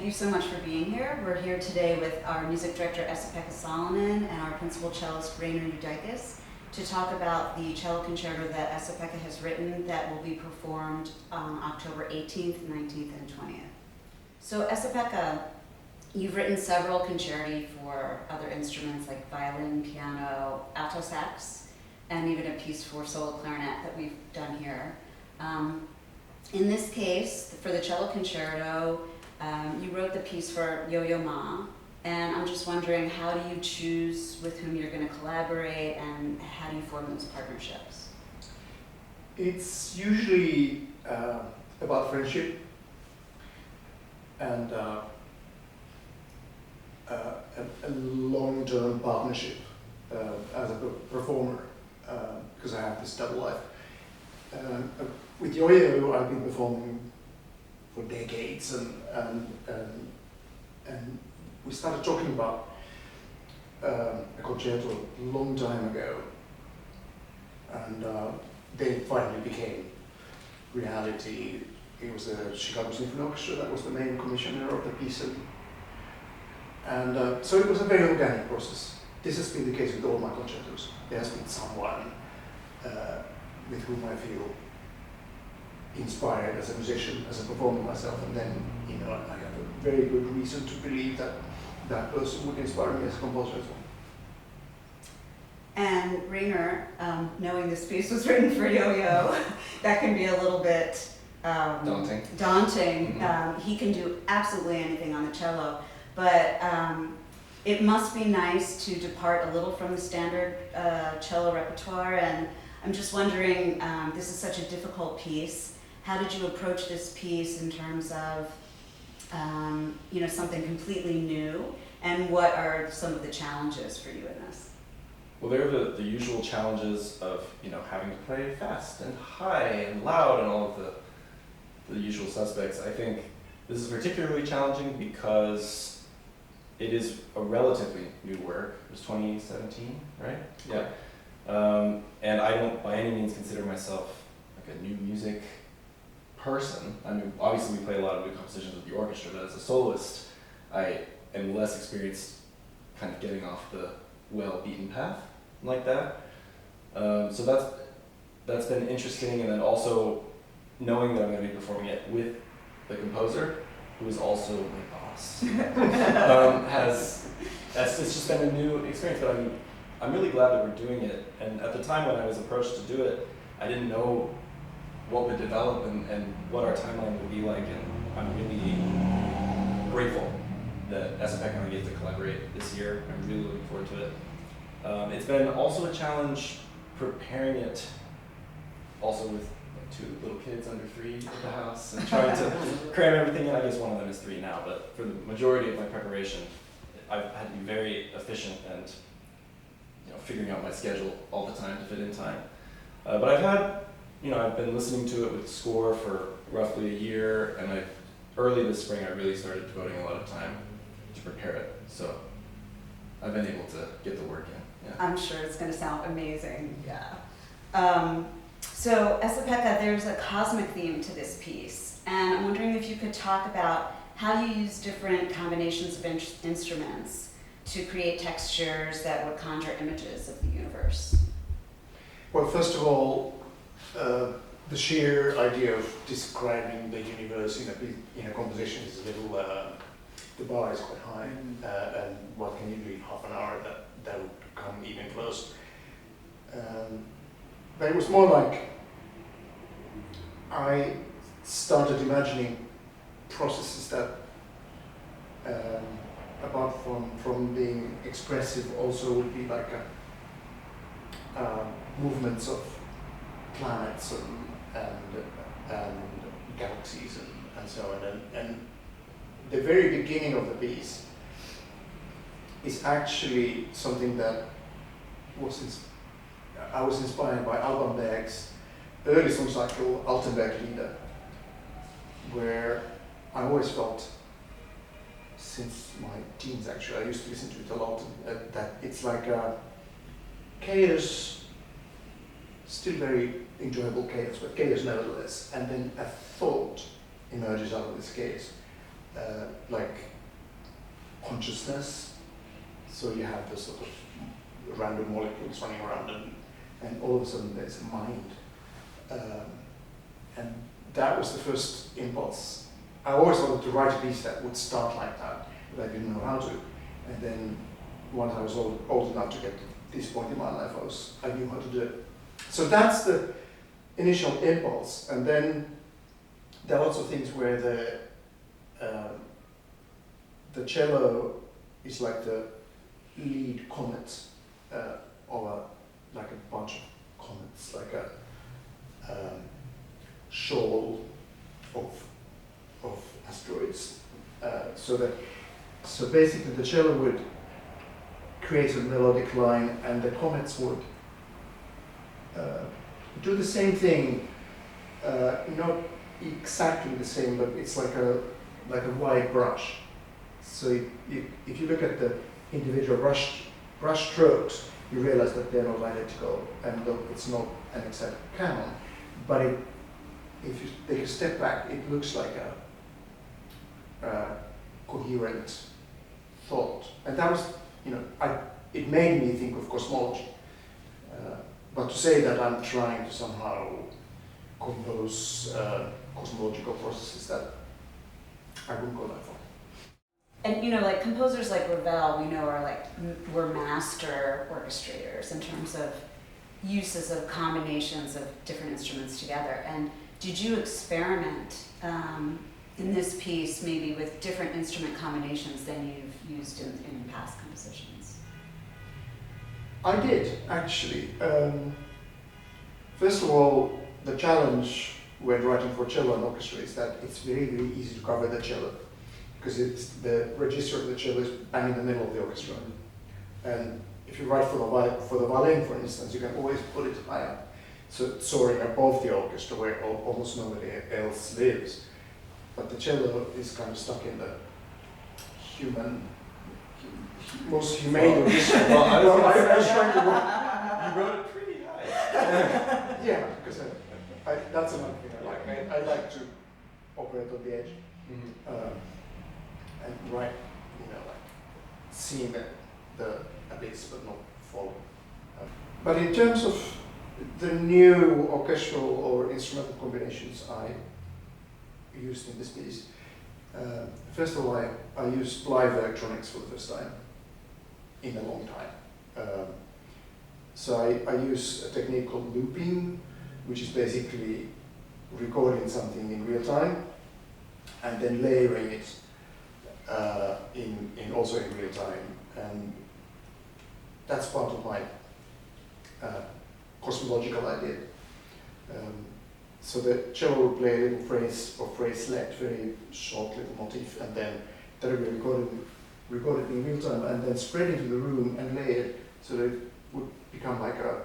thank you so much for being here. We're here today with our music director, Esa-Pekka Salonen, and our principal cellist, Rainer Eudeikis, to talk about the cello concerto that Esa-Pekka has written that will be performed on October 18th, 19th, and 20th. So Esa-Pekka, you've written several concerti for other instruments like violin, piano, alto sax, and even a piece for solo clarinet that we've done here. In this case, for the cello concerto, you wrote the piece for Yo-Yo Ma, and I'm just wondering, how do you choose with whom you're going to collaborate, and how do you form those partnerships? It's usually about friendship and a long-term partnership as a performer, because I have this double life. With Yo-Yo, I've been performing for decades, and we started talking about a concerto a long time ago, and they finally became reality. It was the Chicago Symphony Orchestra that was the main commissioner of the piece, and so it was a very organic process. This has been the case with all my concertos. There has been someone with whom I feel inspired as a musician, as a performer myself, and then I have a very good reason to believe that that person would inspire me as a composer as well. And Rainer, knowing this piece was written for Yo-Yo, that can be a little bit daunting. Mm-hmm. He can do absolutely anything on the cello, but it must be nice to depart a little from the standard cello repertoire, and I'm just wondering, this is such a difficult piece. How did you approach this piece in terms of something completely new, and what are some of the challenges for you in this? Well, there are the usual challenges of having to play fast and high and loud and all of the usual suspects. I think this is particularly challenging because it is a relatively new work. It was 2017, right? Yeah. And I don't by any means consider myself like a new music person. I mean, obviously we play a lot of new compositions with the orchestra, but as a soloist, I am less experienced kind of getting off the well-beaten path like that. So that's been interesting, and then also knowing that I'm going to be performing it with the composer, who is also my boss, it's just been a new experience, but I'm really glad that we're doing it. And at the time when I was approached to do it, I didn't know what would develop and what our timeline would be like, and I'm really grateful that Esa-Pekka and I get to collaborate this year. I'm really looking forward to it. It's been also a challenge preparing it, also with two little kids under 3 at the house, and trying to cram everything in. I guess one of them is 3 now, but for the majority of my preparation, I've had to be very efficient and figuring out my schedule all the time to fit in time. But I've been listening to it with score for roughly a year, and early this spring I really started devoting a lot of time to prepare it. So I've been able to get the work in. Yeah. I'm sure it's going to sound amazing. Yeah. So Esa-Pekka, there's a cosmic theme to this piece, and I'm wondering if you could talk about how you use different combinations of instruments to create textures that would conjure images of the universe. Well, first of all, the sheer idea of describing the universe in a composition is a little, the bar is quite high, and what can you do in half an hour that would come even close. But it was more like I started imagining processes that, apart from being expressive, also would be like movements of planets and galaxies and so on. And the very beginning of the piece is actually something that I was inspired by Alban Berg's early song cycle, Altenberg Lieder, where I always felt, since my teens actually, I used to listen to it a lot, that it's like a chaos, still very enjoyable chaos, but chaos nevertheless, and then a thought emerges out of this chaos, like consciousness. So you have the sort of random molecules running around, and all of a sudden there's a mind. And that was the first impulse. I always wanted to write a piece that would start like that, but I didn't know how to. And then once I was old enough to get to this point in my life, I knew how to do it. So that's the initial impulse. And then there are also things where the cello is like the lead comet, or like a bunch of comets, like a shoal of asteroids. So basically the cello would create a melodic line, and the comets would do the same thing, not exactly the same, but it's like a wide brush. So if you look at the individual brush strokes, you realize that they're not identical, and it's not an exact canon. But if you take a step back, it looks like a coherent thought, and that was, it made me think of cosmology. But to say that I'm trying to somehow compose cosmological processes, that I wouldn't go that far. And like composers like Ravel, we know were master orchestrators in terms of uses of combinations of different instruments together. And did you experiment in this piece maybe with different instrument combinations than you've used in past compositions? I did, actually. First of all, the challenge when writing for cello and orchestra is that it's very, very easy to cover the cello, because the register of the cello is bang in the middle of the orchestra. And if you write for the violin, for instance, you can always put it higher, so it's soaring above the orchestra where almost nobody else lives. But the cello is kind of stuck in the most humane register. Well, I was trying to work. You wrote it pretty high. Yeah, because that's another thing I like. I like to operate on the edge. Mm-hmm. And write, seeing the abyss but not falling. But in terms of the new orchestral or instrumental combinations I used in this piece, first of all, I used live electronics for the first time in a long time. So I use a technique called looping, which is basically recording something in real time and then layering it also in real time, and that's part of my cosmological idea. So the cello will play a little phrase or phraselet, very short little motif, and then that will be recorded in real time and then spread into the room and layered so that it would become like a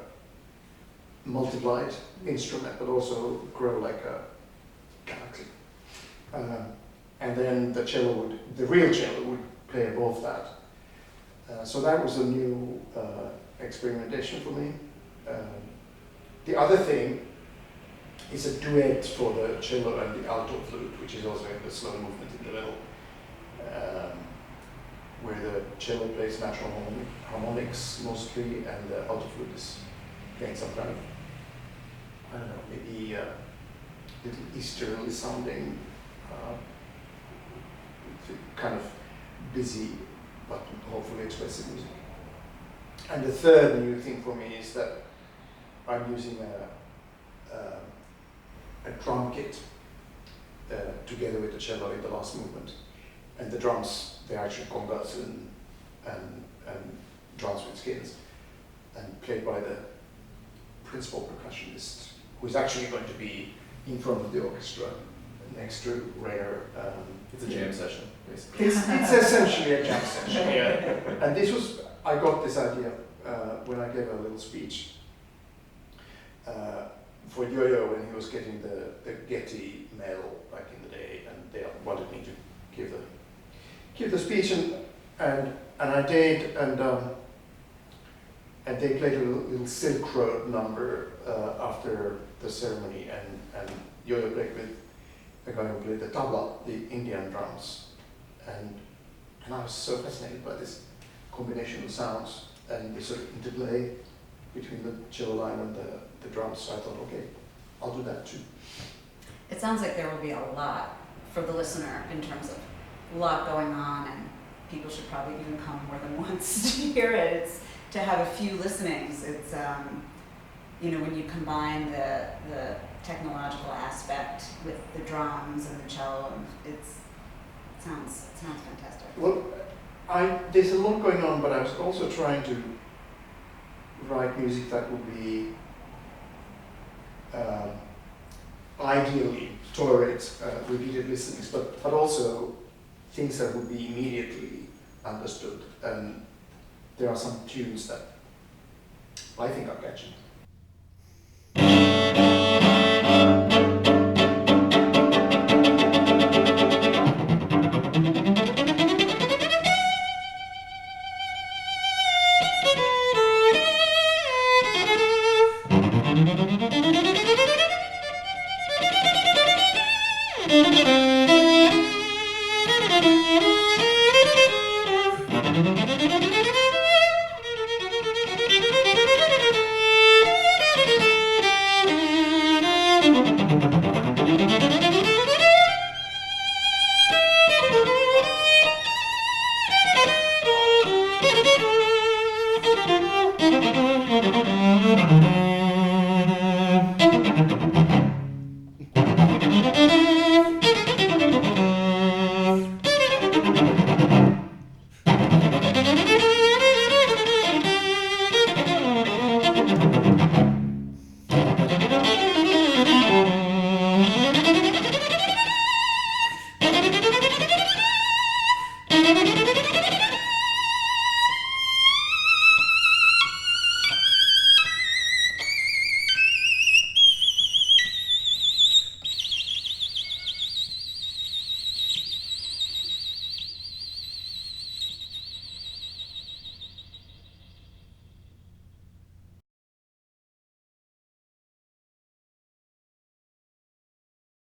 multiplied instrument, but also grow like a galaxy. And then the real cello would play above that. So that was a new experimentation for me. The other thing is a duet for the cello and the alto flute, which is also in the slow movement in the middle, where the cello plays natural harmonics mostly, and the alto flute is playing some kind of, I don't know, maybe little Easterly sounding, kind of busy but hopefully expressive music. And the third new thing for me is that I'm using a drum kit together with the cello in the last movement. And the drums, they're actually congas and drums with skins, and played by the principal percussionist, who's actually going to be in front of the orchestra next to Rainer. It's a jam session, basically. It's essentially a jam session, yeah. And I got this idea when I gave a little speech for Yo-Yo when he was getting the Getty medal back in the day, and they wanted me to give the speech, and I did, and they played a little Silk Road number after the ceremony, and Yo-Yo played with the guy who played the tabla, the Indian drums, and And I was so fascinated by this combination of sounds and the sort of interplay between the cello line and the drums. So I thought, okay, I'll do that too. It sounds like there will be a lot for the listener in terms of a lot going on, and people should probably even come more than once to hear it. It's to have a few listenings. It's when you combine the technological aspect with the drums and the cello, it sounds fantastic. Well, there's a lot going on, but I was also trying to write music that would be ideally tolerate repeated listenings, but also things that would be immediately understood. And there are some tunes that I think are catchy.